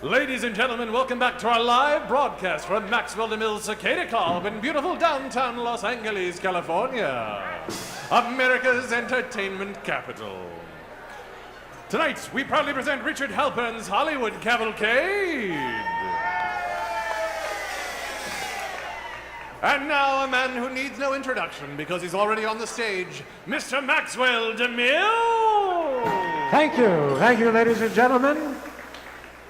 Ladies and gentlemen, welcome back to our live broadcast from Maxwell DeMille's Cicada Club in beautiful downtown Los Angeles, California, America's entertainment capital. Tonight, we proudly present Richard Halpern'S Hollywood Cavalcade. And now, a man who needs no introduction because he's already on the stage, Mr. Maxwell DeMille. Thank you, ladies and gentlemen.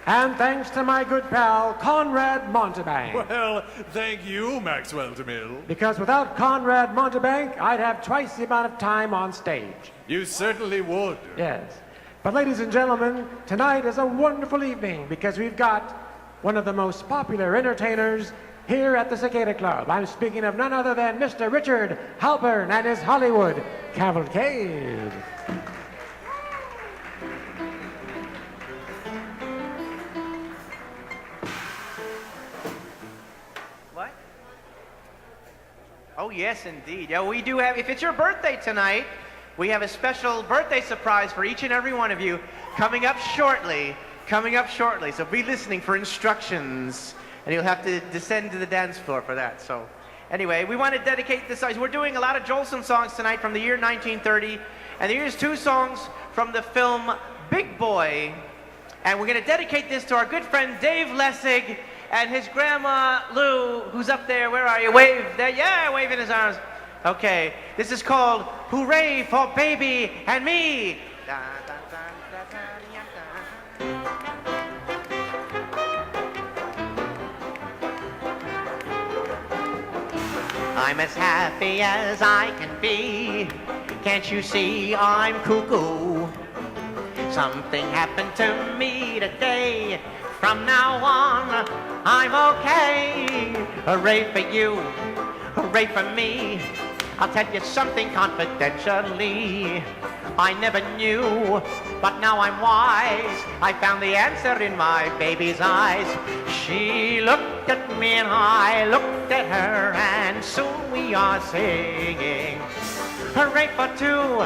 And thanks to my good pal, Conrad Montebank. Well, thank you, Maxwell DeMille. Because without Conrad Montebank, I'd have twice the amount of time on stage. You certainly would. Yes. But ladies and gentlemen, tonight is a wonderful evening because we've got one of the most popular entertainers here at the Cicada Club. I'm speaking of none other than Mr. Richard Halpern and his Hollywood Cavalcade. What? Oh, yes, indeed. Yeah, we do have, if it's your birthday tonight, we have a special birthday surprise for each and every one of you coming up shortly. So be listening for instructions. And you'll have to descend to the dance floor for that. So anyway, we want to dedicate this. We're doing a lot of Jolson songs tonight from the year 1930. And here's two songs from the film Big Boy. And we're going to dedicate this to our good friend Dave Lessig and his grandma Lou, who's up there. Where are you? Wave there. Yeah, waving his arms. Okay. This is called Hooray for Baby and Me. I'm as happy as I can be. Can't you see I'm cuckoo? Something happened to me today. From now on, I'm okay. Hooray for you, hooray for me. I'll tell you something confidentially. I never knew, but now I'm wise. I found the answer in my baby's eyes. She looked at me and I looked at her, and soon we are singing. Hooray for two,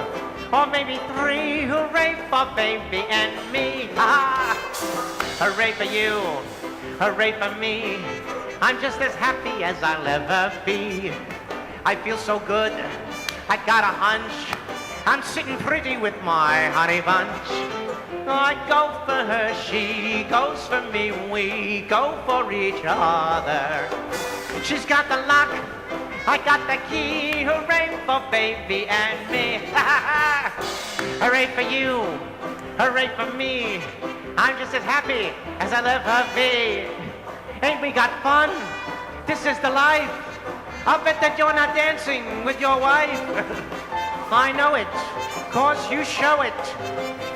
or maybe three. Hooray for baby and me. Ah, hooray for you, hooray for me. I'm just as happy as I'll ever be. I feel so good, I got a hunch. I'm sitting pretty with my honey bunch. I go for her, she goes for me. We go for each other. She's got the lock, I got the key. Hooray for baby and me. Hooray for you, hooray for me. I'm just as happy as I'll ever be. Ain't we got fun? This is the life. I'll bet that you're not dancing with your wife. I know it, 'cause you show it.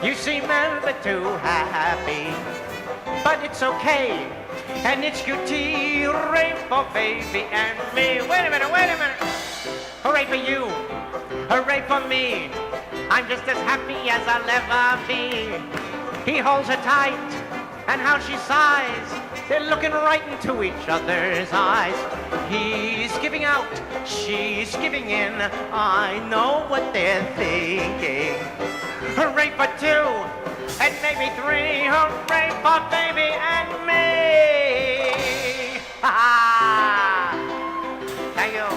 You seem ever too happy. But it's okay, and it's QT. Hooray for baby and me. Wait a minute. Hooray for you, hooray for me. I'm just as happy as I'll ever be. He holds her tight, and how she sighs. They're looking right into each other's eyes. He's giving out, she's giving in. I know what they're thinking. Hooray for two, and maybe three. Hooray for baby and me. Ha-ha! Thank you.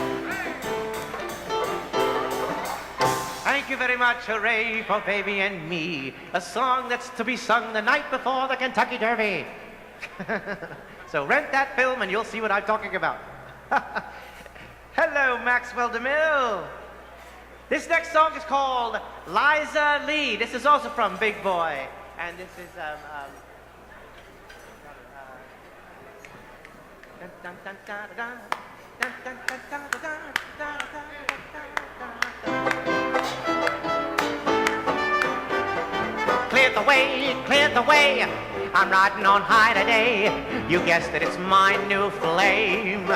Thank you very much. Hooray for baby and me. A song that's to be sung the night before the Kentucky Derby. So rent that film and you'll see what I'm talking about. Hello, Maxwell DeMille. This next song is called Eliza Lee. This is also from Big Boy. And this is, Clear the way, I'm riding on high today. You guessed it, it's my new flame.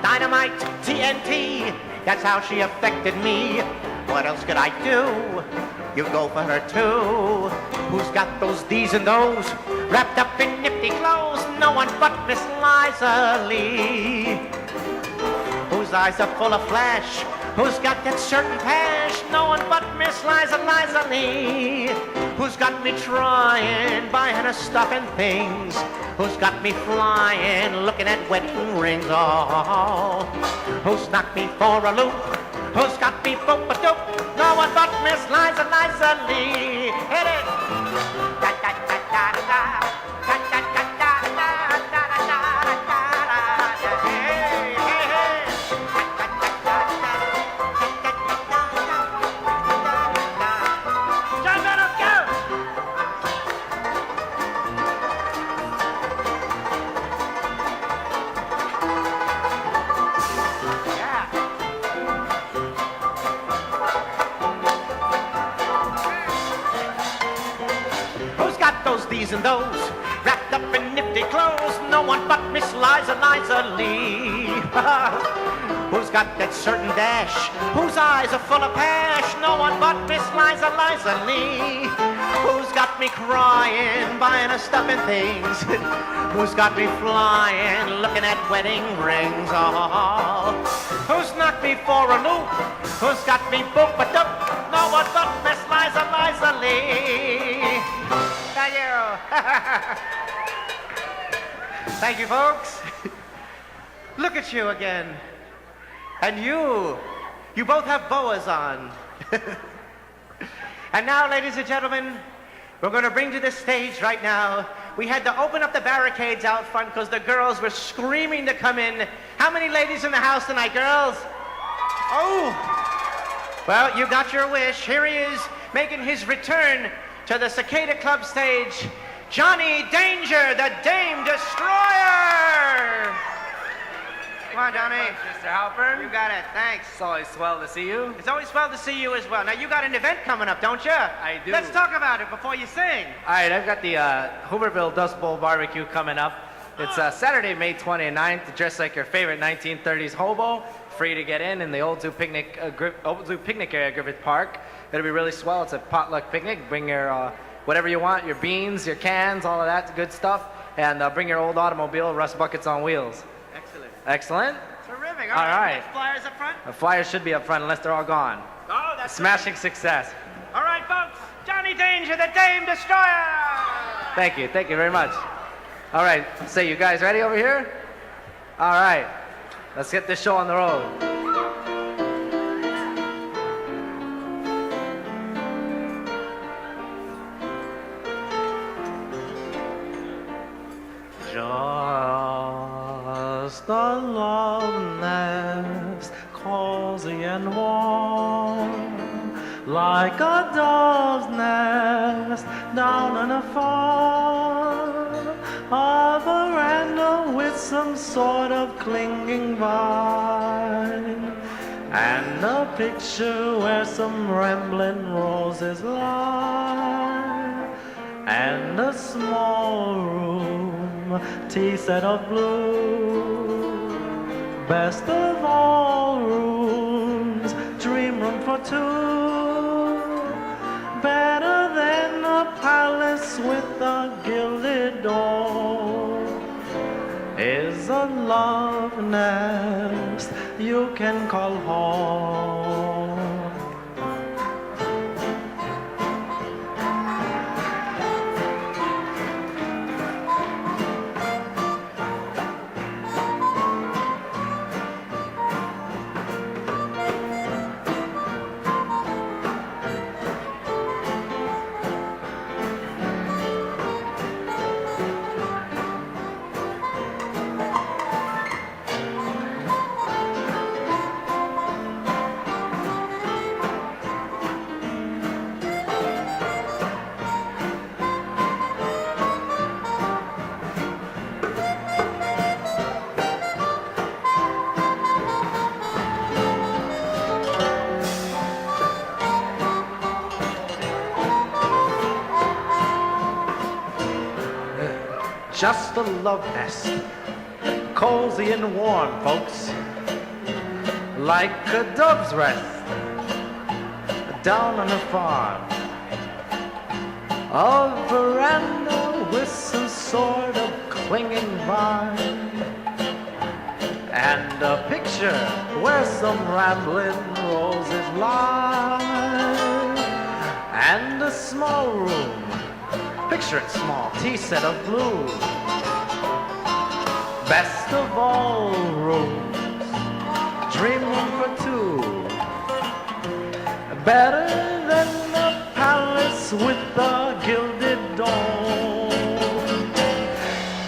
Dynamite, TNT, that's how she affected me. What else could I do? You go for her too. Who's got those D's and those? Wrapped up in nifty clothes. No one but Miss Eliza Lee. Whose eyes are full of flash. Who's got that certain pash? No one but Miss Liza Lee. Who's got me trying, buying a stuffing things? Who's got me flying, looking at wedding rings? Oh, who's knocked me for a loop? Who's got me boop-a-doop? No one but Miss Liza Lee. Hit it! Da-da-da-da-da. These and those, wrapped up in nifty clothes, no one but Miss Liza Lee. Who's got that certain dash, whose eyes are full of hash, no one but Miss Liza Lee. Who's got me crying, buying a stuffing things? Who's got me flying, looking at wedding rings? Oh, who's knocked me for a loop? Who's got me boop-a-doop? No one but Miss Liza Lee. Thank you. Thank you, folks. Look at you again. And you both have boas on. And now, ladies and gentlemen, we're going to bring to the stage right now. We had to open up the barricades out front because the girls were screaming to come in. How many ladies in the house tonight, girls? Oh. Well, you got your wish. Here he is, making his return to the Cicada Club stage, Johnny Danger, the Dame Destroyer! Come on, Johnny. Mr. Halpern. You got it, thanks. It's always swell to see you. It's always swell to see you as well. Now, you got an event coming up, don't you? I do. Let's talk about it before you sing. All right, I've got the Hooverville Dust Bowl Barbecue coming up. It's Saturday, May 29th, dressed like your favorite 1930s hobo. Free to get in the Old Zoo Picnic area at Griffith Park. It'll be really swell. It's a potluck picnic. Bring your whatever you want, your beans, your cans, all of that good stuff. And bring your old automobile, Rust Buckets on Wheels. Excellent. Excellent? Terrific. All right. Next flyers up front? The flyers should be up front unless they're all gone. Oh, that's Smashing success. All right, folks. Johnny Danger, the Dame Destroyer! Thank you very much. All right, so you guys ready over here? All right, let's get this show on the road. Just a love nest, cozy and warm, like a dove's nest down on a farm, a veranda with some sort of clinging vine, and a picture where some rambling roses lie, and a small room, tea set of blue, best of all rooms, dream room for two, better than a palace with a gilded door, is a love nest you can call home. Just a love nest, cozy and warm, folks, like a dove's rest down on a farm. A veranda with some sort of clinging vine, and a picture where some rambling roses lie, and a small room. Picture it small, tea set of blue. Best of all rooms, dream room for two. Better than a palace with a gilded dome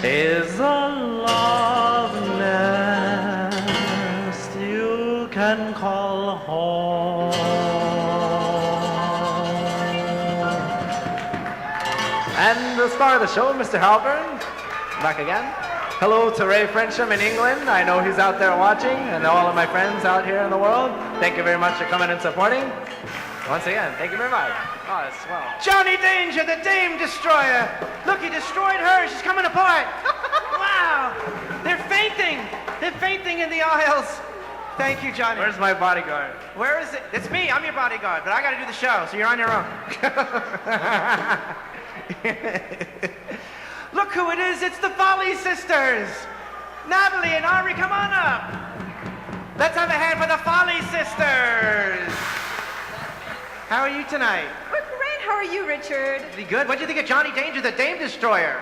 is a love nest you can call home. And the star of the show, Mr. Halpern, back again. Hello to Ray Frensham in England. I know he's out there watching, and all of my friends out here in the world. Thank you very much for coming and supporting. Once again, thank you very much. Oh, it's swell. Johnny Danger, the Dame Destroyer. Look, he destroyed her. She's coming apart. Wow. They're fainting. They're fainting in the aisles. Thank you, Johnny. Where's my bodyguard? Where is it? It's me. I'm your bodyguard, but I got to do the show, so you're on your own. Look who it is. It's the Foley Sisters. Natalie and Ari, come on up. Let's have a hand for the Foley Sisters. How are you tonight? We're great. How are you, Richard? Pretty good. What'd you think of Johnny Danger, the Dame Destroyer?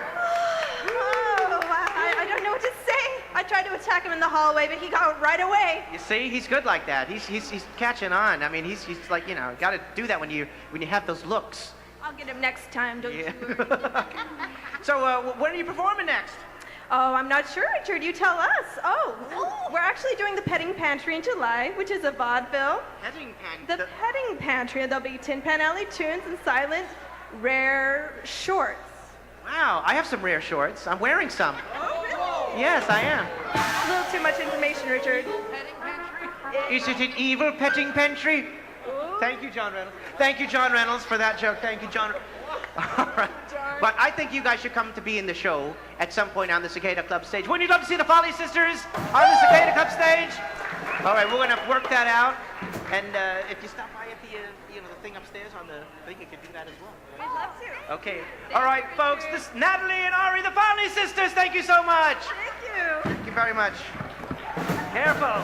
Oh, I don't know what to say. I tried to attack him in the hallway, but he got right away. You see, he's good like that. He's catching on. I mean, he's like, you know, got to do that when you have those looks. I'll get him next time, don't you worry. So, when are you performing next? Oh, I'm not sure, Richard. You tell us. Oh, we're actually doing the Petting Pantry in July, which is a vaudeville. The Petting Pantry. There'll be Tin Pan Alley tunes and silent, rare shorts. Wow, I have some rare shorts. I'm wearing some. Oh, really? Yes, I am. A little too much information, Richard. Is it an evil petting pantry? Ooh. Thank you, John Reynolds. Thank you, John Reynolds, for that joke. Thank you, John. All right. But I think you guys should come to be in the show at some point on the Cicada Club stage. Wouldn't you love to see the Foley Sisters on the Cicada Club stage? All right, we're going to work that out. And if you stop by at the thing upstairs on the thing, you can do that as well. We'd love to. Okay. All right, folks. This is Natalie and Ari, the Foley Sisters. Thank you so much. Thank you. Thank you very much. Careful.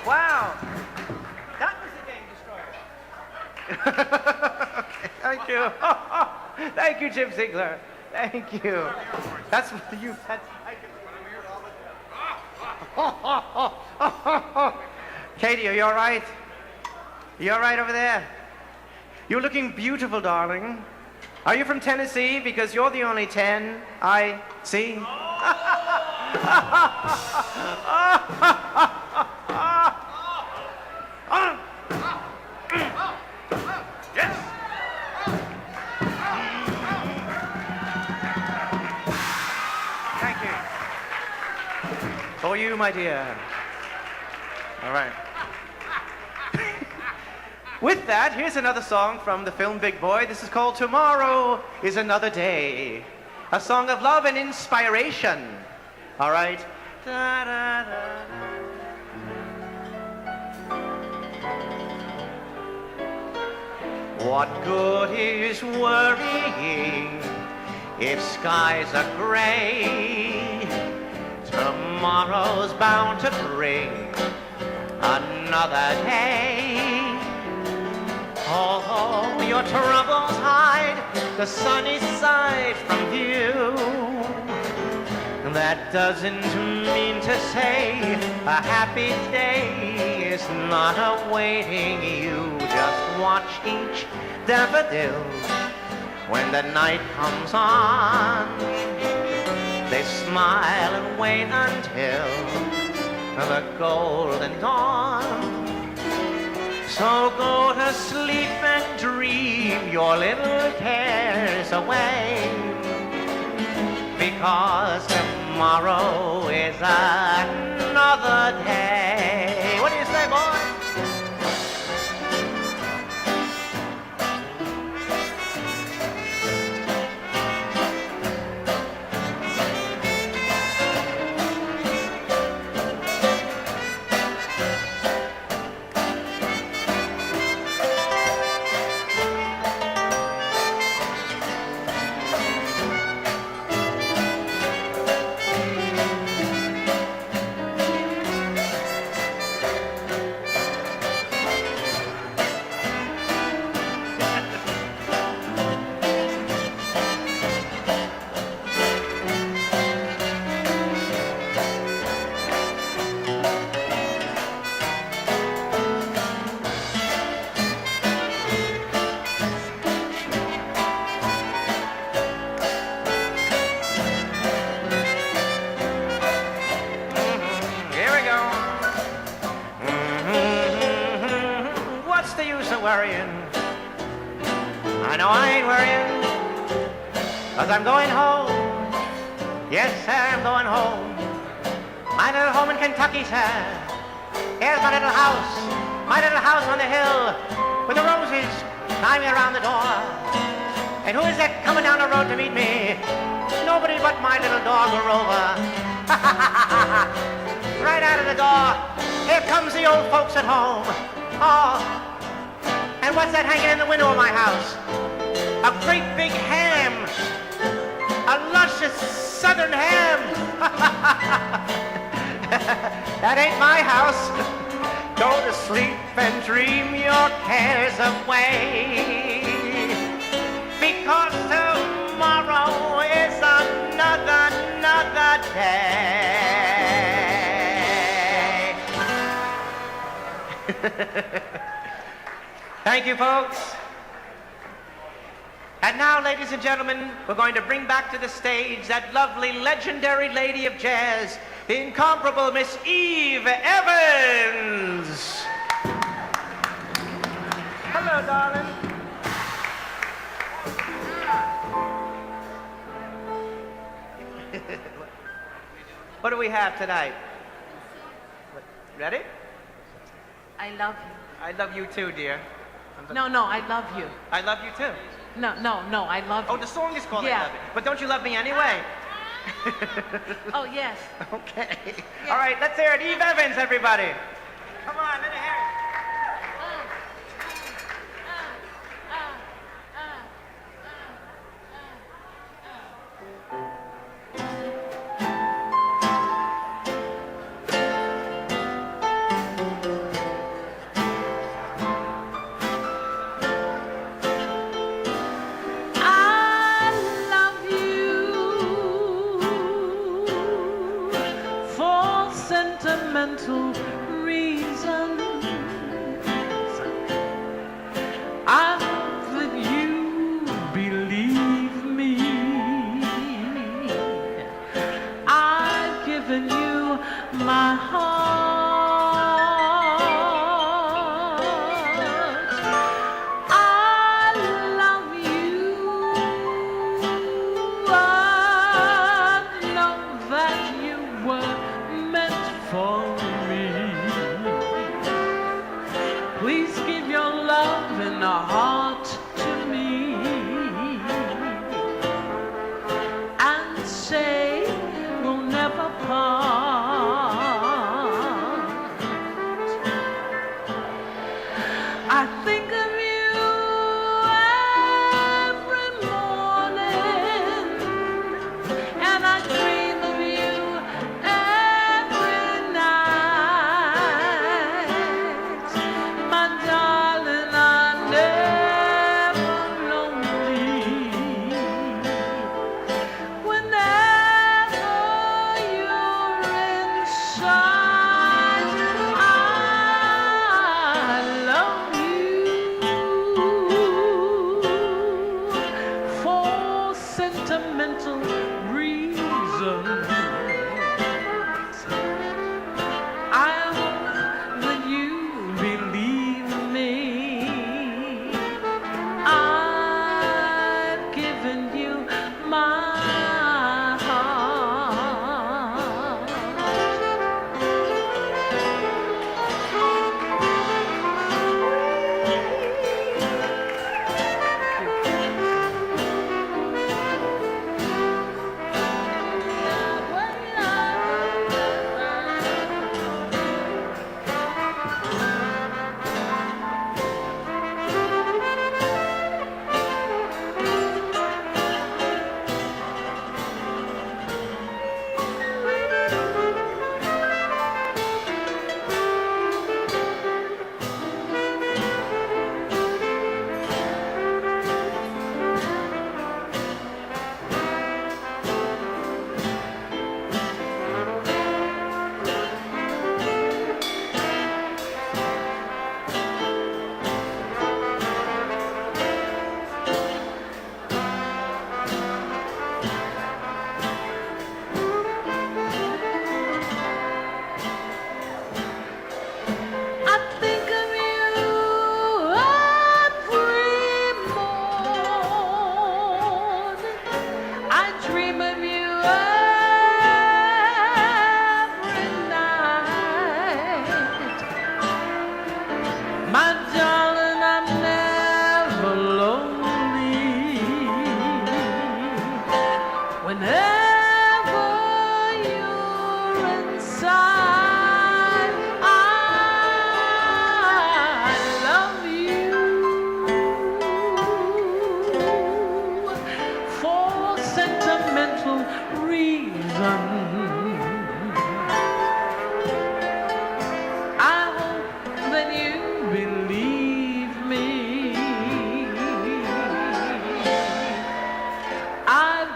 Wow. That was the Dame Destroyer. Okay, thank you. Thank you, Jim Ziegler. Thank you. That's what you. Katie, are you all right? You all right over there? You're looking beautiful, darling. Are you from Tennessee? Because you're the only 10 I see. Yes. Thank you. For you, my dear. All right. With that, here's another song from the film Big Boy. This is called Tomorrow is Another Day. A song of love and inspiration. All right? Da, da, da, da. What good is worrying if skies are gray? Tomorrow's bound to bring another day. Although your troubles hide the sunny side from view, that doesn't mean to say a happy day is not awaiting you. Just watch each daffodil when the night comes on. They smile and wait until the golden dawn. So go to sleep and dream your little cares away, because tomorrow is another day. What do you say, boy? worrying. I know I ain't worrying, 'cause I'm going home. Yes, sir, I'm going home. My little home in Kentucky, sir. Here's my little house on the hill with the roses climbing around the door. And who is that coming down the road to meet me? Nobody but my little dog, Rover. Right out of the door, here comes the old folks at home. Oh, and what's that hanging in the window of my house? A great big ham. A luscious southern ham. That ain't my house. Go to sleep and dream your cares away. Because tomorrow is another day. Thank you, folks. And now, ladies and gentlemen, we're going to bring back to the stage that lovely, legendary lady of jazz, the incomparable Miss Eve Evans. Hello, darling. What do we have tonight? Ready? I love you. I love you too, dear. No, I love you. I love you too. No, I love you. Oh, the song is called I Yeah. Love You. But don't you love me anyway? Oh, yes. Okay. All right, let's hear it. Eve Evans, everybody. Come on, let me hear it. Reasons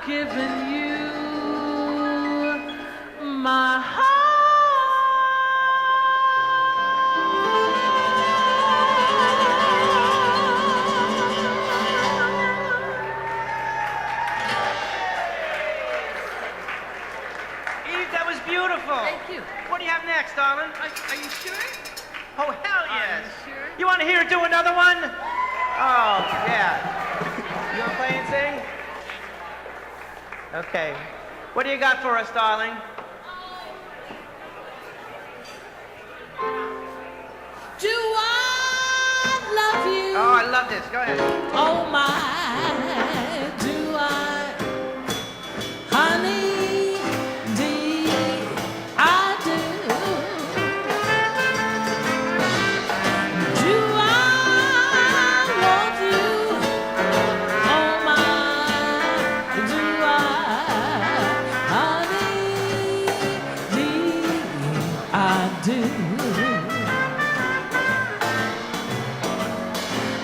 given you my heart. Eve, that was beautiful. Thank you. What do you have next, darling? Are you sure? Oh, hell yes. you sure? You want to hear her do another one? Oh, yeah. You want to play and sing? Okay. What do you got for us, darling? Do I love you? Oh, I love this. Go ahead. Oh my, do I, honey, dear, I do. Do I want you? Oh my, do I, honey, dear, I do.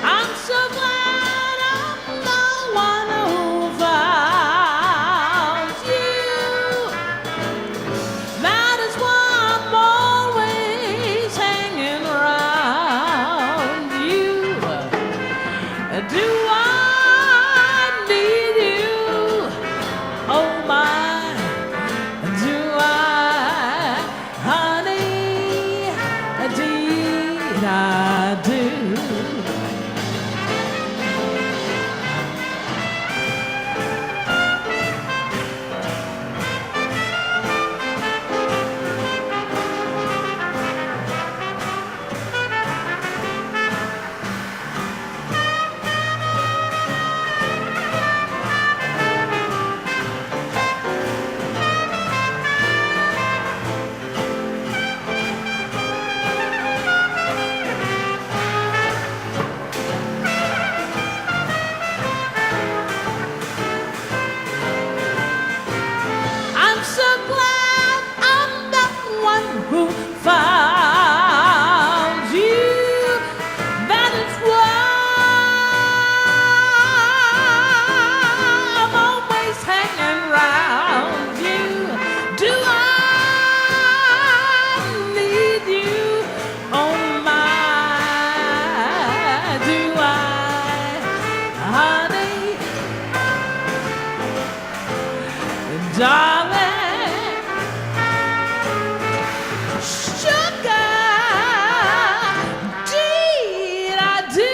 I'm so glad I'm the one who found you. That is why I'm always hanging around you. Do I need you? Oh my, do I, honey, indeed I do. I'm so glad I'm the one who found you. That is why I'm always hanging around you. Do I need you? Oh my, do I, honey? Darling, sugar, did I do?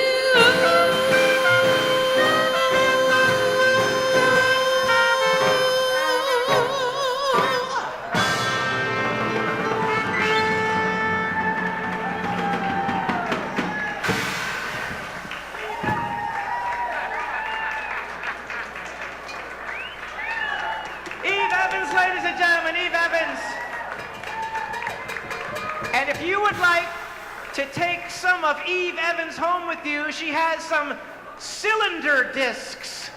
Eve Evans, ladies and gentlemen, Eve Evans. And if you would like to take some of Eve Evans home with you, she has some cylinder discs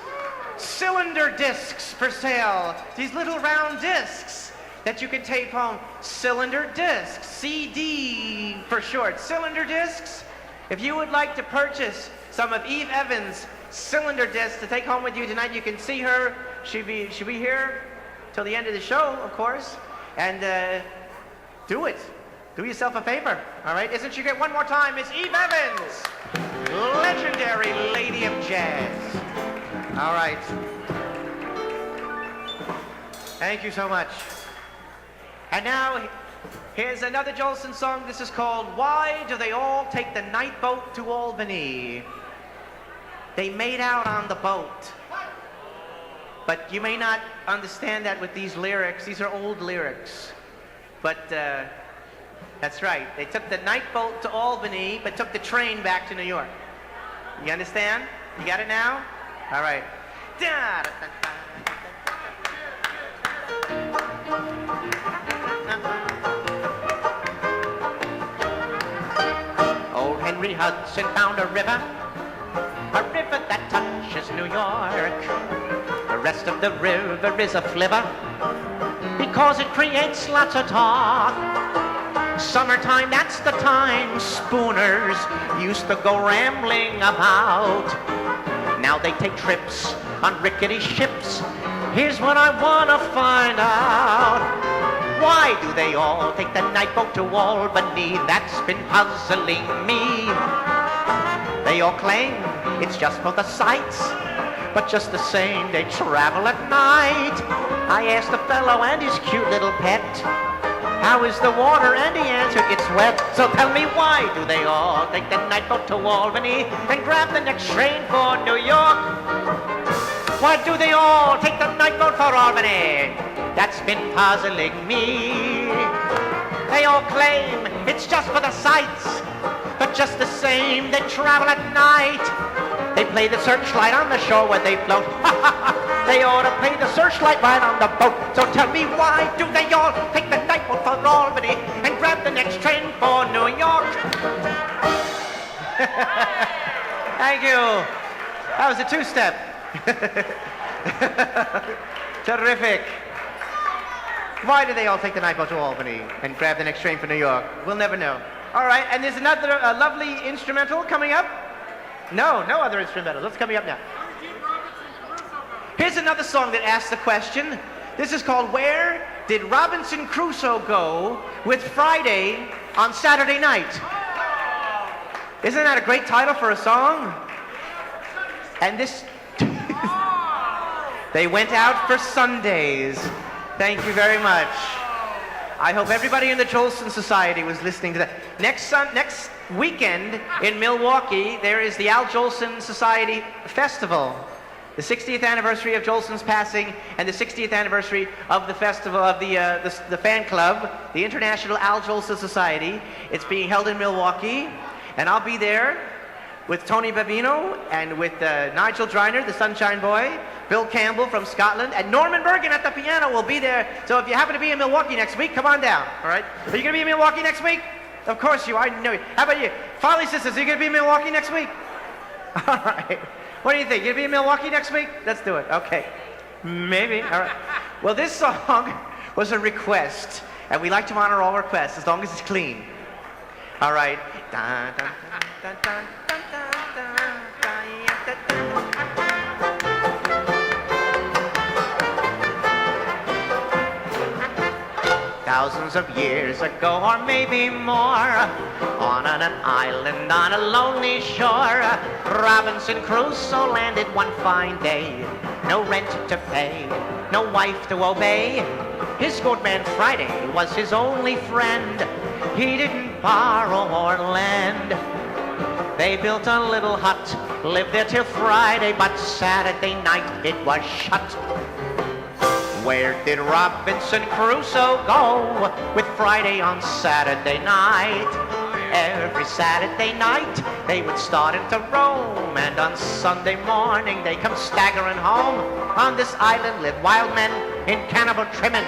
for sale. These little round discs that you can take home. Cylinder discs, CD for short. Cylinder discs. If you would like to purchase some of Eve Evans' cylinder discs to take home with you tonight, you can see her. She'll be here till the end of the show, of course. And do it. Do yourself a favor, all right? Isn't she great? One more time, it's Eve Evans, legendary lady of jazz. All right. Thank you so much. And now, here's another Jolson song. This is called Why Do They All Take the Night Boat to Albany? They made out on the boat. But you may not understand that with these lyrics. These are old lyrics. But that's right. They took the night boat to Albany, but took the train back to New York. You understand? You got it now? All right. Old Henry Hudson found a river that touches New York. The rest of the river is a flivver because it creates lots of talk. Summertime, that's the time spooners used to go rambling about. Now they take trips on rickety ships Here's what I wanna find out. Why do they all take the night boat to Albany? That's been puzzling me. They all claim it's just for the sights, but just the same, they travel at night. I asked the fellow and his cute little pet, how is the water? And he answered, it's wet. So tell me, why do they all take the night boat to Albany and grab the next train for New York? Why do they all take the night boat for Albany? That's been puzzling me. They all claim it's just for the sights, but just the same, they travel at night. They play the searchlight on the shore when they float. They ought to play the searchlight right on the boat. So tell me, why do they all take the night boat for Albany and grab the next train for New York? Thank you. That was a two-step. Terrific. Why do they all take the night boat to Albany and grab the next train for New York? We'll never know. All right, and there's another lovely instrumental coming up. No other instrumental. What's coming up now? Here's another song that asks the question. This is called Where Did Robinson Crusoe Go with Friday on Saturday Night? Isn't that a great title for a song? And this... They went out for Sundays. Thank you very much. I hope everybody in the Jolson Society was listening to that. Next weekend in Milwaukee, there is the Al Jolson Society Festival. The 60th anniversary of Jolson's passing and the 60th anniversary of the festival of the fan club, the International Al Jolson Society. It's being held in Milwaukee, and I'll be there with Tony Bavino and with Nigel Driner, the Sunshine Boy, Bill Campbell from Scotland, and Norman Bergen at the piano will be there. So if you happen to be in Milwaukee next week, come on down, all right? Are you going to be in Milwaukee next week? Of course you are. I know you. How about you? Folly Sisters, are you going to be in Milwaukee next week? All right. What do you think? You going to be in Milwaukee next week? Let's do it. Okay. Maybe. All right. Well, this song was a request, and we like to honor all requests as long as it's clean. All right. Dun, dun, dun, dun, dun, dun, dun, dun, dun, dun. Thousands of years ago, or maybe more, on an island on a lonely shore, Robinson Crusoe landed one fine day. No rent to pay, no wife to obey. His goatman Friday was his only friend. He didn't borrow or lend. They built a little hut, lived there till Friday, but Saturday night it was shut. Where did Robinson Crusoe go with Friday on Saturday night? Every Saturday night they would start into Rome, and on Sunday morning they come staggering home. On this island live wild men in cannibal trimming,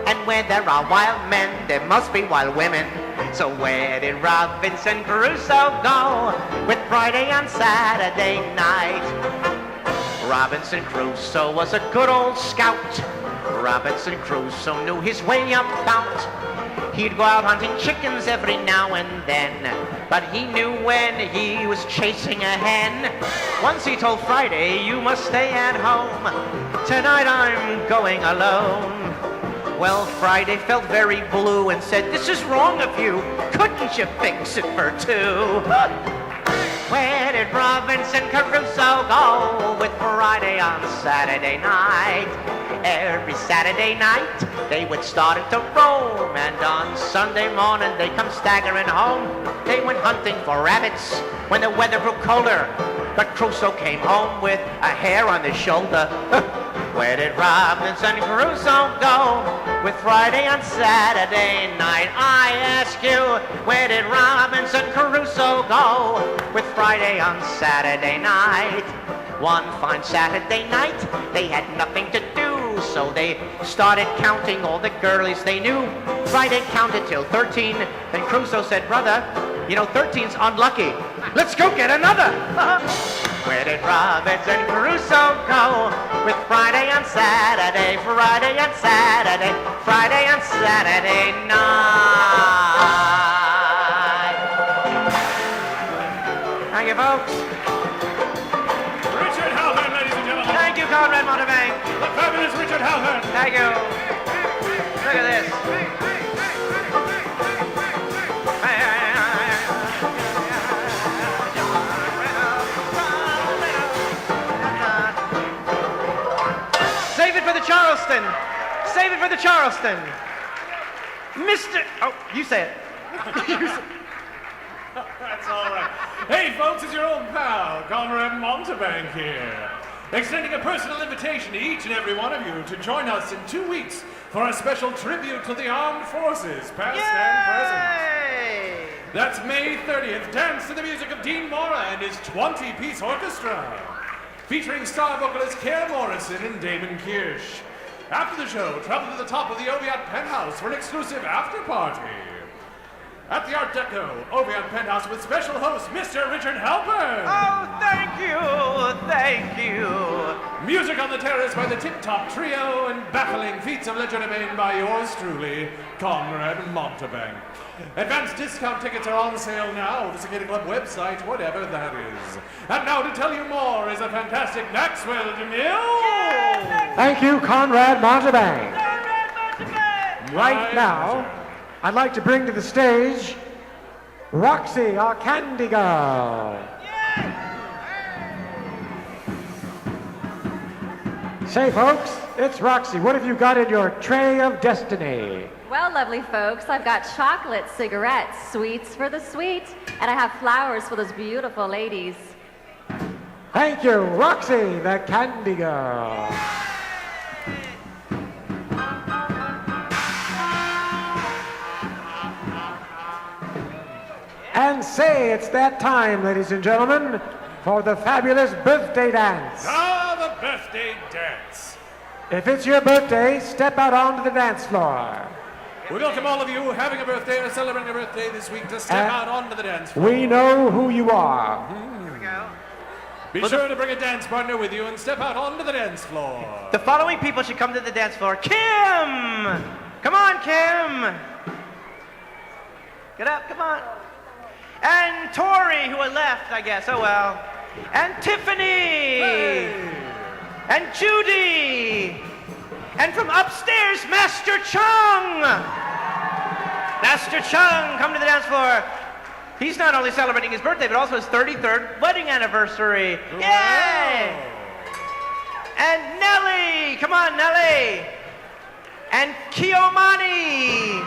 and where there are wild men there must be wild women. So where did Robinson Crusoe go with Friday on Saturday night? Robinson Crusoe was a good old scout. Robinson Crusoe knew his way about. He'd go out hunting chickens every now and then, but he knew when he was chasing a hen. Once he told Friday, you must stay at home. Tonight I'm going alone. Well, Friday felt very blue and said, this is wrong of you. Couldn't you fix it for two? Where did Robinson Crusoe go with Friday on Saturday night? Every Saturday night they would start into Rome, and on Sunday morning they come staggering home. They went hunting for rabbits when the weather grew colder, but Crusoe came home with a hair on his shoulder. Where did Robinson Crusoe go with Friday on Saturday night? I ask you, where did Robinson Crusoe go with Friday on Saturday night? One fine Saturday night, they had nothing to do, so they started counting all the girlies they knew. Friday counted till 13, then Crusoe said, brother, you know 13's unlucky. Let's go get another. Where did Robinson Crusoe go with Friday on Saturday, Friday on Saturday, Friday on Saturday night? Thank you, folks. Richard Halpern, ladies and gentlemen. Thank you, Conrad Montebank. the fabulous Richard Halpern. Thank you. Look at this. Save it for the Charleston. Save it for the Charleston. Mr. Oh, you say it. That's all right. Hey, folks, it's your old pal, Conrad Montebank here. Extending a personal invitation to each and every one of you to join us in 2 weeks for a special tribute to the armed forces, past and present. That's May 30th. Dance to the music of Dean Mora and his 20-piece orchestra, featuring star vocalist Kerr Morrison and Damon Kirsch. After the show, travel to the top of the Oviatt Penthouse for an exclusive after-party. At the Art Deco, Oviatt Penthouse with special host, Mr. Richard Halpern. Oh, thank you, thank you. Music on the Terrace by the Tip Top Trio and baffling feats of legerdemain by yours truly, Conrad Montebank. Advanced discount tickets are on sale now at the Cicada Club website, whatever that is. And now to tell you more is a fantastic Maxwell DeMille. Thank you, Conrad Montebank. Right now, I'd like to bring to the stage Roxy, our candy girl. Say, folks, it's Roxy. What have you got in your tray of destiny? Well, lovely folks, I've got chocolate, cigarettes, sweets for the sweet, and I have flowers for those beautiful ladies. Thank you, Roxy, the candy girl. And say it's that time, ladies and gentlemen, for the fabulous birthday dance. Ah, the birthday dance. If it's your birthday, step out onto the dance floor. We welcome all of you having a birthday or celebrating a birthday this week to step out onto the dance floor. We know who you are. Here we go. Be sure to bring a dance partner with you and step out onto the dance floor. The following people should come to the dance floor. Kim! Come on, Kim! Get up, come on. And Tori, who had left, I guess. Oh, well. And Tiffany! Hey. And Judy! And from upstairs, Master Chung! Master Chung, come to the dance floor. He's not only celebrating his birthday, but also his 33rd wedding anniversary. Wow. Yay! And Nellie! Come on, Nellie! And Kiomani!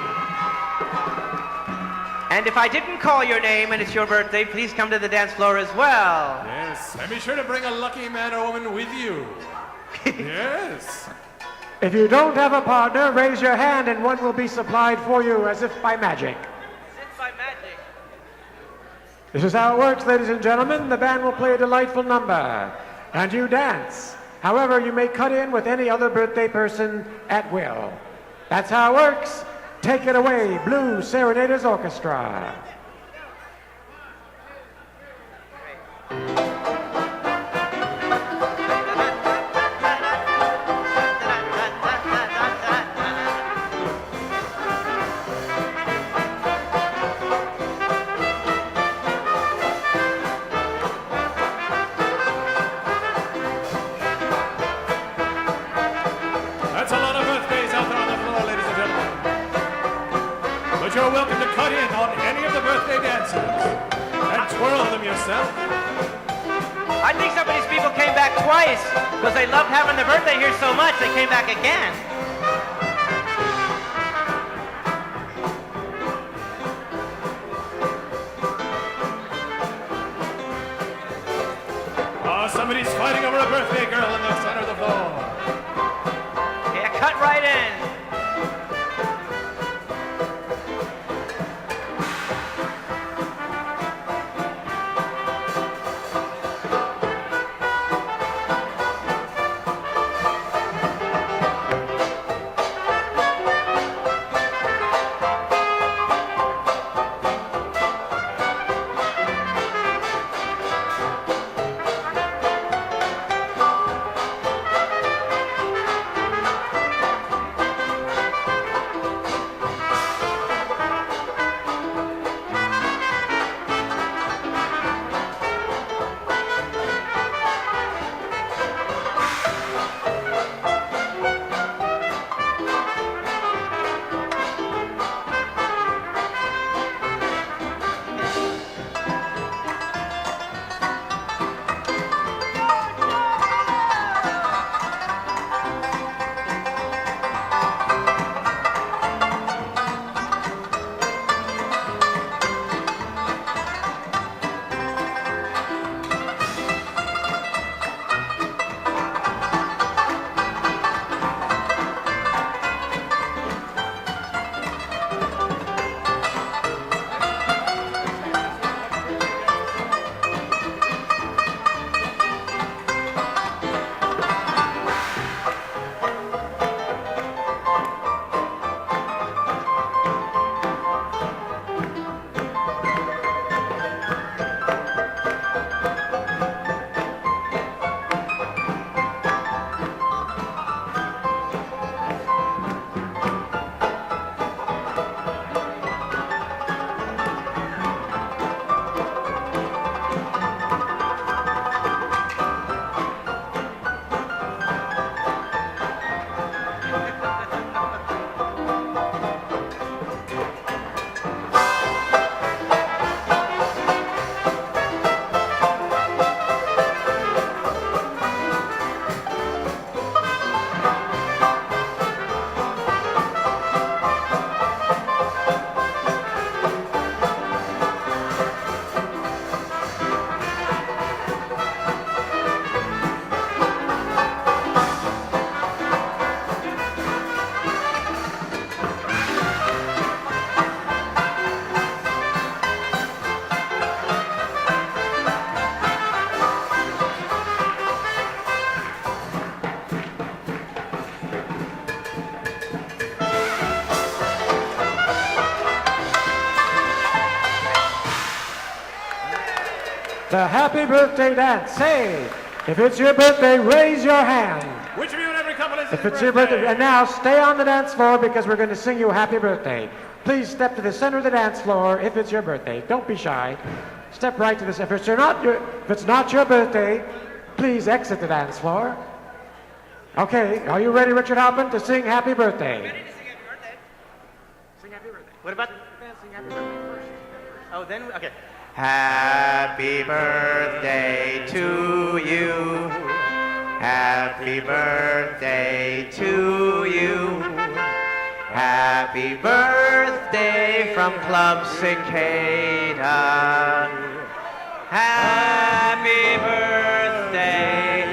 And if I didn't call your name and it's your birthday, please come to the dance floor as well. Yes, and be sure to bring a lucky man or woman with you. Yes. If you don't have a partner, raise your hand and one will be supplied for you as if by magic. As if by magic. This is how it works, ladies and gentlemen. The band will play a delightful number, and you dance. However, you may cut in with any other birthday person at will. That's how it works. Take it away, Blue Serenaders Orchestra. That's a lot of birthdays out there on the floor, ladies and gentlemen. But you're welcome to cut in on any of the birthday dances and twirl them yourself. I think some of these people came back twice because they loved having their birthday here so much they came back again. Oh, somebody's fighting over a birthday girl in the center of the floor. Yeah, cut right in. the happy birthday dance. Say, if it's your birthday, raise your hand. Which of you in every couple is If it's your birthday, and now stay on the dance floor because we're going to sing you a happy birthday. Please step to the center of the dance floor if it's your birthday. Don't be shy. Step right to this. If it's not your birthday, please exit the dance floor. Okay, are you ready, Richard Halpern, to sing happy birthday? Ready to sing happy birthday? Sing happy birthday. What about? Sing happy birthday first. Oh, then okay. Happy birthday to you. Happy birthday to you. Happy birthday from Club Cicada. Happy birthday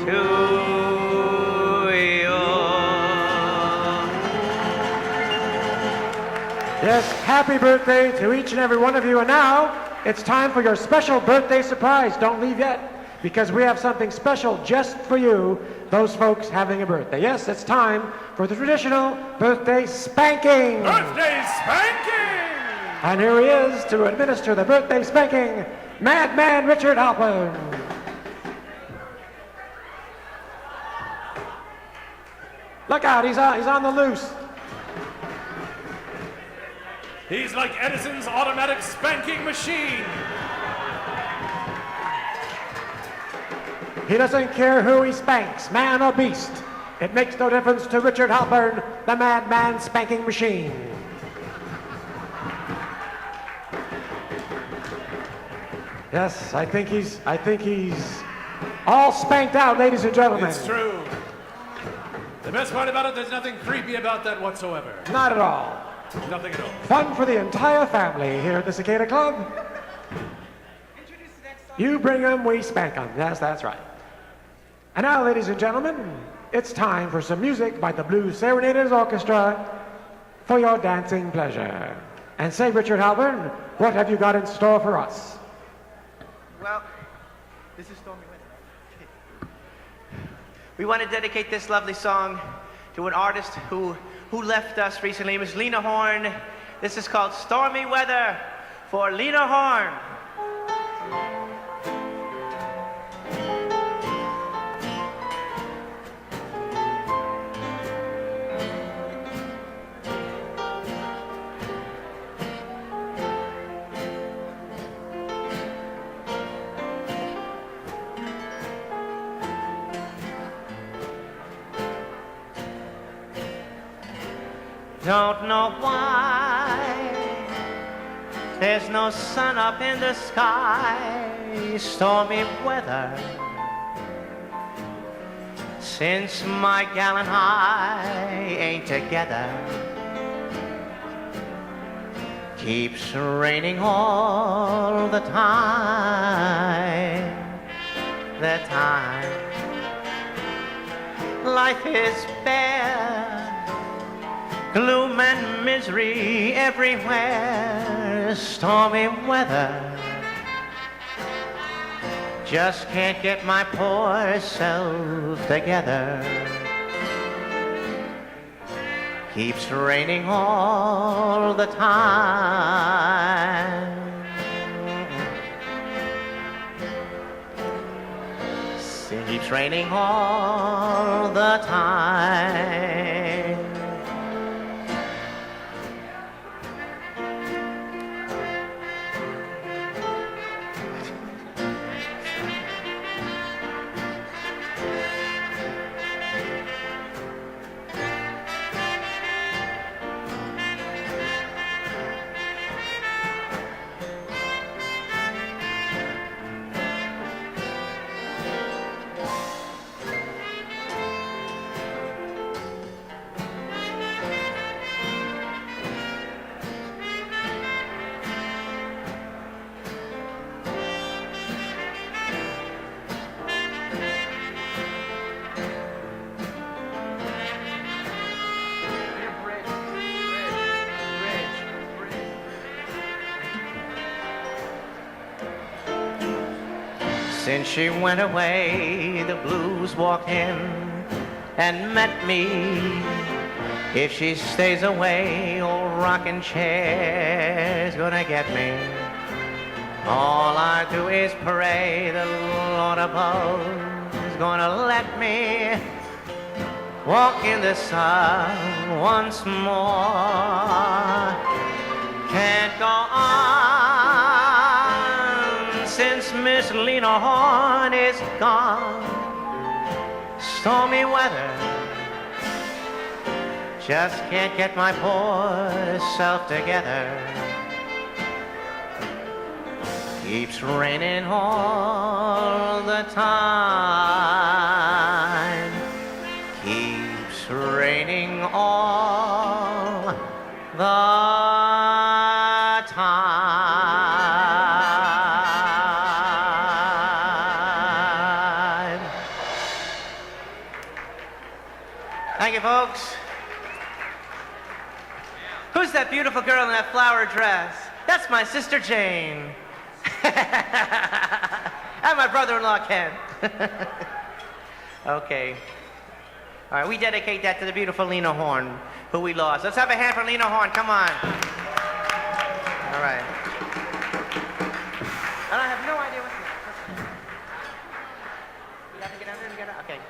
to you. Yes, happy birthday to each and every one of you. And now, it's time for your special birthday surprise. Don't leave yet, because we have something special just for you, those folks having a birthday. Yes, it's time for the traditional birthday spanking. Birthday spanking! And here he is to administer the birthday spanking, Madman Richard Halpern. Look out, he's on the loose. He's like Edison's automatic spanking machine. He doesn't care who he spanks, man or beast. It makes no difference to Richard Halpern, the Madman Spanking Machine. Yes, I think he's all spanked out, ladies and gentlemen. It's true. The best part about it, there's nothing creepy about that whatsoever. Not at all. Nothing at all. Fun for the entire family here at the Cicada Club. You bring them, we spank them. Yes, that's right. And now, ladies and gentlemen, it's time for some music by the Blues Serenaders Orchestra for your dancing pleasure. And say, Richard Halpern, what have you got in store for us? Well, this is Stormy Weather. We want to dedicate this lovely song to an artist who left us recently. It was Lena Horne. This is called Stormy Weather for Lena Horne. Don't know why there's no sun up in the sky. Stormy weather since my gal and I ain't together. Keeps raining all the time. The time life is bare. Gloom and misery everywhere. Stormy weather. Just can't get my poor self together. Keeps raining all the time. Keeps raining all the time. Since she went away, the blues walked in and met me. If she stays away, old rocking chair's gonna get me. All I do is pray the Lord above is gonna let me walk in the sun once more. Can't go on since Miss Lena Horne is gone. Stormy weather, just can't get my poor self together. Keeps raining all the time. Keeps raining all the time. Thank you, folks. Who's that beautiful girl in that flower dress? That's my sister Jane. And my brother-in-law Ken. Okay. All right, we dedicate that to the beautiful Lena Horne, who we lost. Let's have a hand for Lena Horne. Come on. All right. And I have no idea what's next. You have to get under and get out. Okay.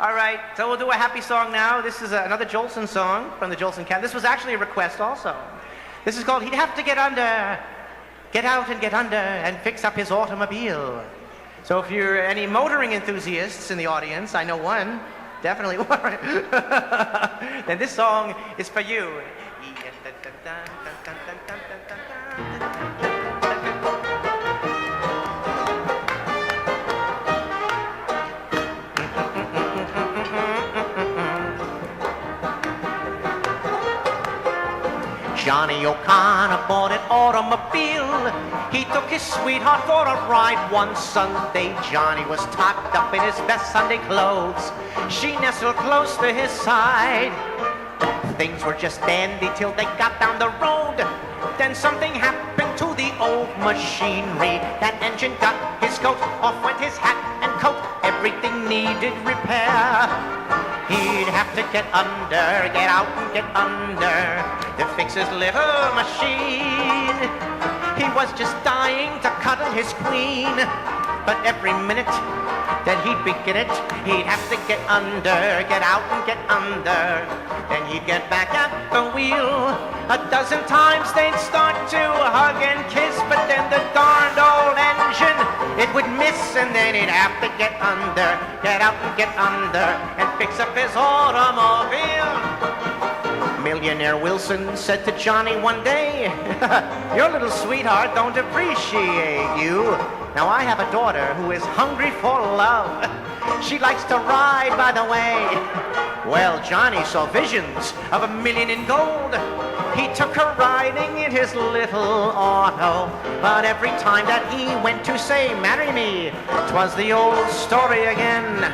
All right, so we'll do a happy song now. This is another Jolson song from the Jolson Cat. This was actually a request also. This is called He'd Have to Get Under. Get out and get under and fix up his automobile. So if you're any motoring enthusiasts in the audience, I know one, definitely one, then this song is for you. Johnny O'Connor bought an automobile. He took his sweetheart for a ride one Sunday. Johnny was tucked up in his best Sunday clothes. She nestled close to his side. Things were just dandy till they got down the road. Then something happened to the old machinery. That engine got his coat, off went his hat and coat. Everything needed repair. He'd have to get under, get out and get under to fix his little machine. He was just dying to cuddle his queen, but every minute that he'd begin it, he'd have to get under, get out and get under. Then he'd get back at the wheel. A dozen times they'd start to hug and kiss, but then the darned old engine, it would miss, and then he'd have to get under, get out and get under, and fix up his automobile. Millionaire Wilson said to Johnny one day, your little sweetheart don't appreciate you. Now I have a daughter who is hungry for love. She likes to ride, by the way. Well, Johnny saw visions of $1 million in gold. He took her riding in his little auto. But every time that he went to say, marry me, 'twas the old story again.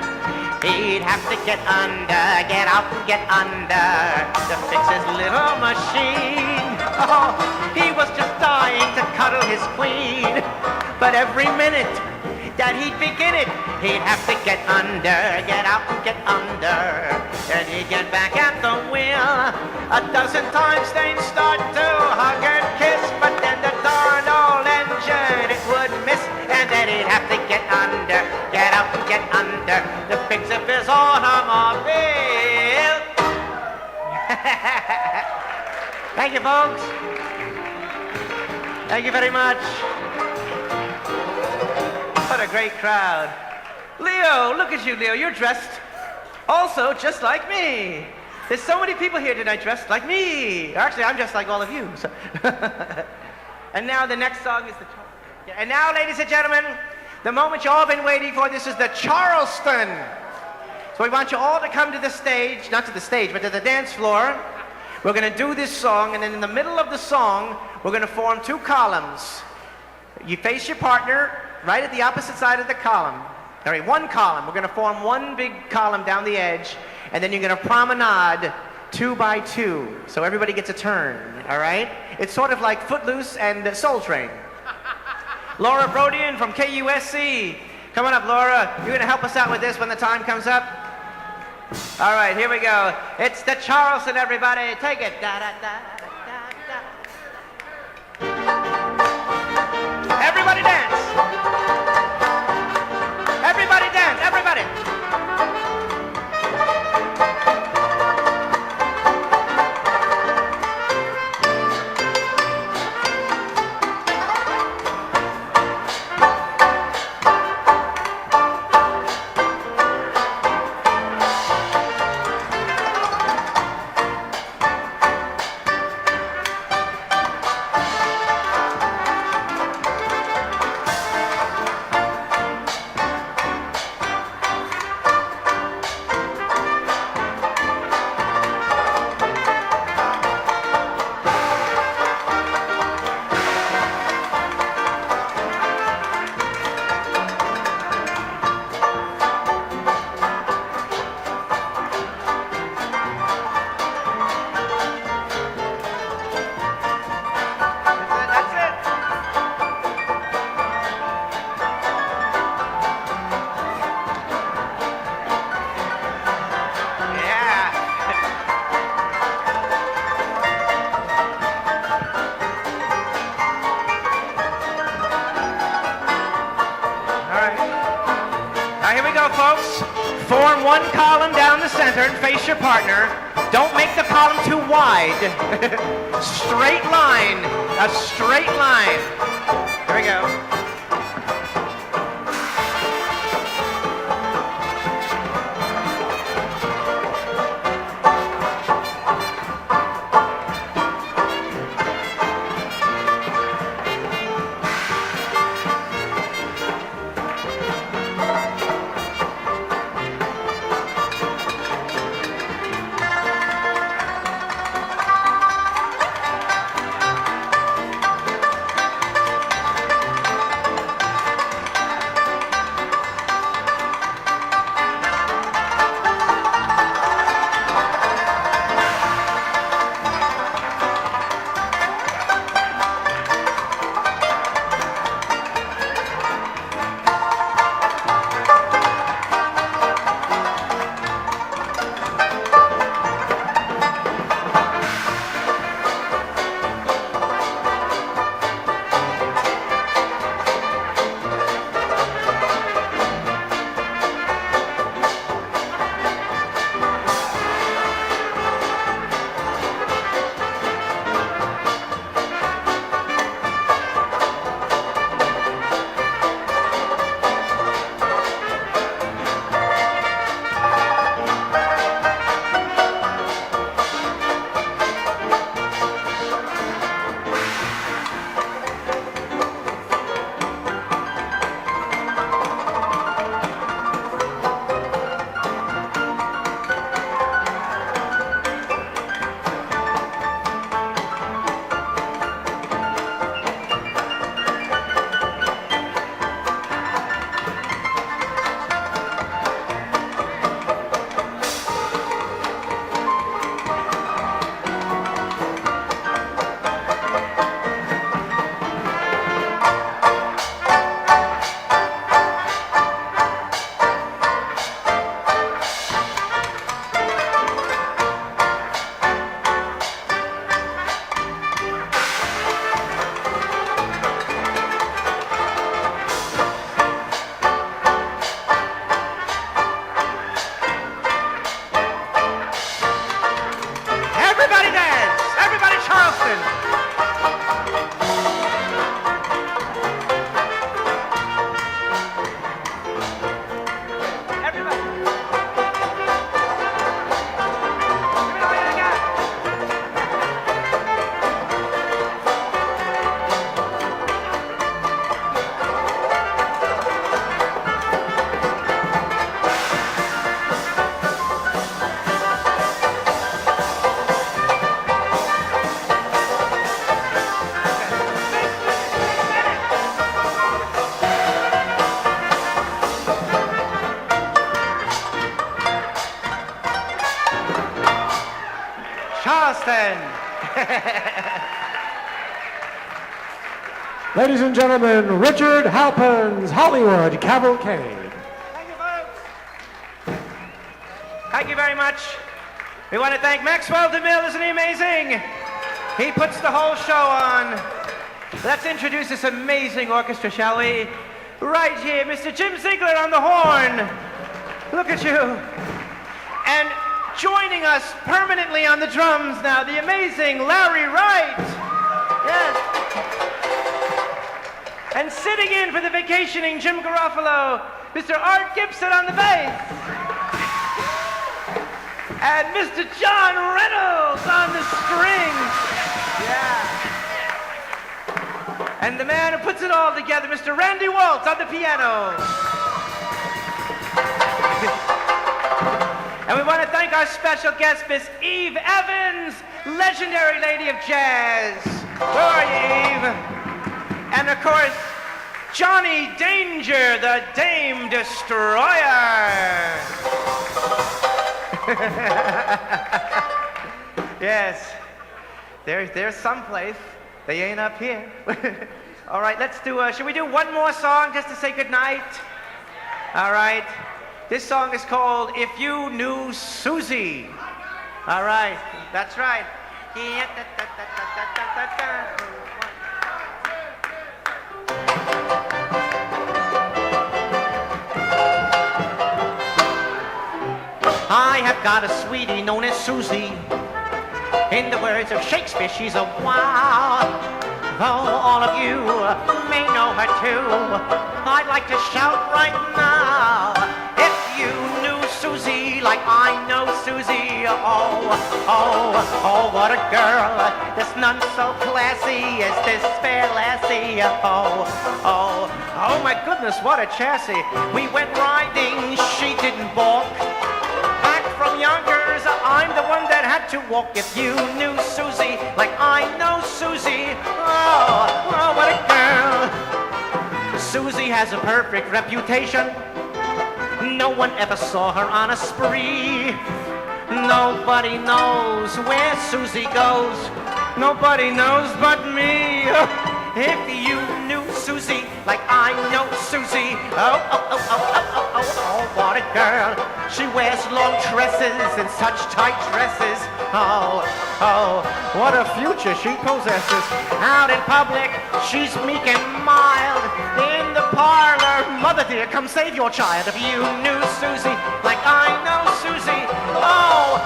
He'd have to get under, get out and get under to fix his little machine. Oh, he was just dying to cuddle his queen. But every minute that he'd begin it, he'd have to get under, get out and get under. Then he'd get back at the wheel. A dozen times they'd start to hug and kiss, but then the darn old engine, it would miss. And then he'd have to get under, get out and get under to fix up his automobile. Thank you, folks. Thank you very much. What a great crowd. Leo, look at you, Leo. You're dressed also just like me. There's so many people here tonight dressed like me. Actually, I'm just like all of you. So. And now the next song is the... And now, ladies and gentlemen, the moment you all been waiting for, this is the Charleston. So we want you all to come to the stage, not to the stage, but to the dance floor. We're going to do this song, and then in the middle of the song, we're going to form two columns. You face your partner right at the opposite side of the column. All right, one column. We're going to form one big column down the edge, and then you're going to promenade 2 by 2. So everybody gets a turn, all right? It's sort of like Footloose and Soul Train. Laura Brodian from KUSC. Come on up, Laura. You're going to help us out with this when the time comes up? All right, here we go. It's the Charleston, everybody. Take it. Da, da, da, da, da, da. one column down the center and face your partner. Don't make the column too wide. Straight line. A straight line. Here we go. Charleston. Ladies and gentlemen, Richard Halpern'S Hollywood Cavalcade. Thank you, folks. Thank you very much. We want to thank Maxwell DeMille. Isn't he amazing? He puts the whole show on. Let's introduce this amazing orchestra, shall we? Right here, Mr. Jim Ziegler on the horn. Look at you. And joining us permanently on the drums now, the amazing Larry Wright. Yes. And sitting in for the vacationing Jim Garofalo, Mr. Art Gibson on the bass. And Mr. John Reynolds on the strings. Yeah. And the man who puts it all together, Mr. Randy Waltz on the piano. And we want to thank our special guest, Miss Eve Evans, legendary lady of jazz. Where are you, Eve? And of course, Johnny Danger, the Dame Destroyer. Yes, there's someplace. They ain't up here. All right, let's do, should we do one more song just to say goodnight? All right. This song is called If You Knew Susie. All right, that's right. I have got a sweetie known as Susie. In the words of Shakespeare, she's a wow. Though all of you may know her too, I'd like to shout right now. If you knew Susie like I know Susie, oh, what a girl. There's none so classy as this fair lassie. Oh, my goodness, what a chassis. We went riding, she didn't balk. Back from Yonkers, I'm the one that had to walk. If you knew Susie like I know Susie, oh, what a girl. Susie has a perfect reputation. No one ever saw her on a spree. Nobody knows where Susie goes. Nobody knows but me. If you knew Susie like I know Susie, oh, what a girl. She wears long tresses and such tight dresses. Oh, what a future she possesses. Out in public, she's meek and mild. In the parlor, mother dear, come save your child. If you knew Susie like I know Susie, oh,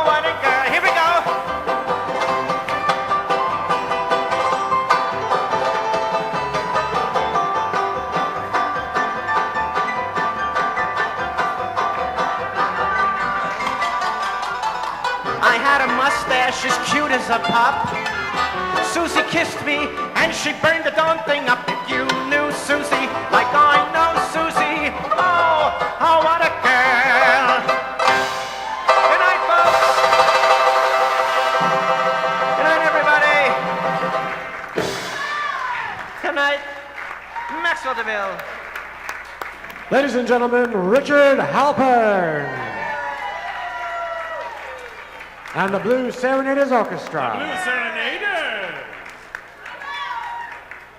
what a girl. Here we go. I had a mustache as cute as a pup. Susie kissed me and she burned the darn thing up. If you knew Susie like I know Susie, oh, what a girl. Good night, folks. Good night, everybody. Good night, Maxwell DeVille. Ladies and gentlemen, Richard Halpern. And the Blue Serenaders Orchestra. Blue Serenaders!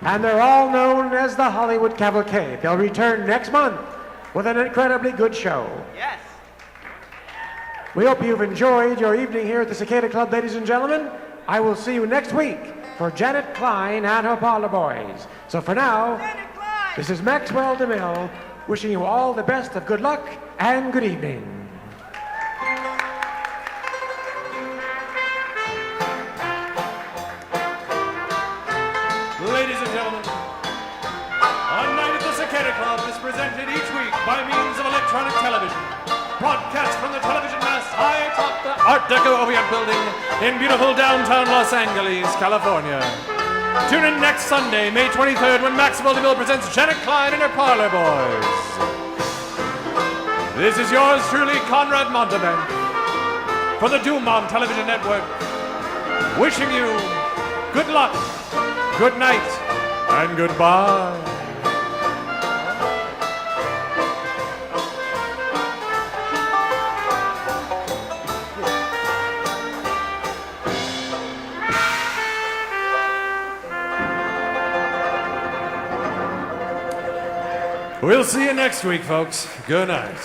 And they're all known as the Hollywood Cavalcade. They'll return next month with an incredibly good show. Yes. We hope you've enjoyed your evening here at the Cicada Club, ladies and gentlemen. I will see you next week for Janet Klein and her Parlor Boys. So for now, this is Maxwell DeMille wishing you all the best of good luck and good evening. Ladies and gentlemen, A Night at the Cicada Club is presented each week by means of electronic television. Broadcast from the television mast high atop the Art Deco Orient building in beautiful downtown Los Angeles, California. Tune in next Sunday, May 23rd, when Maxwell DeMille presents Janet Klein and her Parlor Boys. This is yours truly, Conrad Montebank, for the Dumont Television Network, wishing you good luck, good night, and goodbye. We'll see you next week, folks. Good night.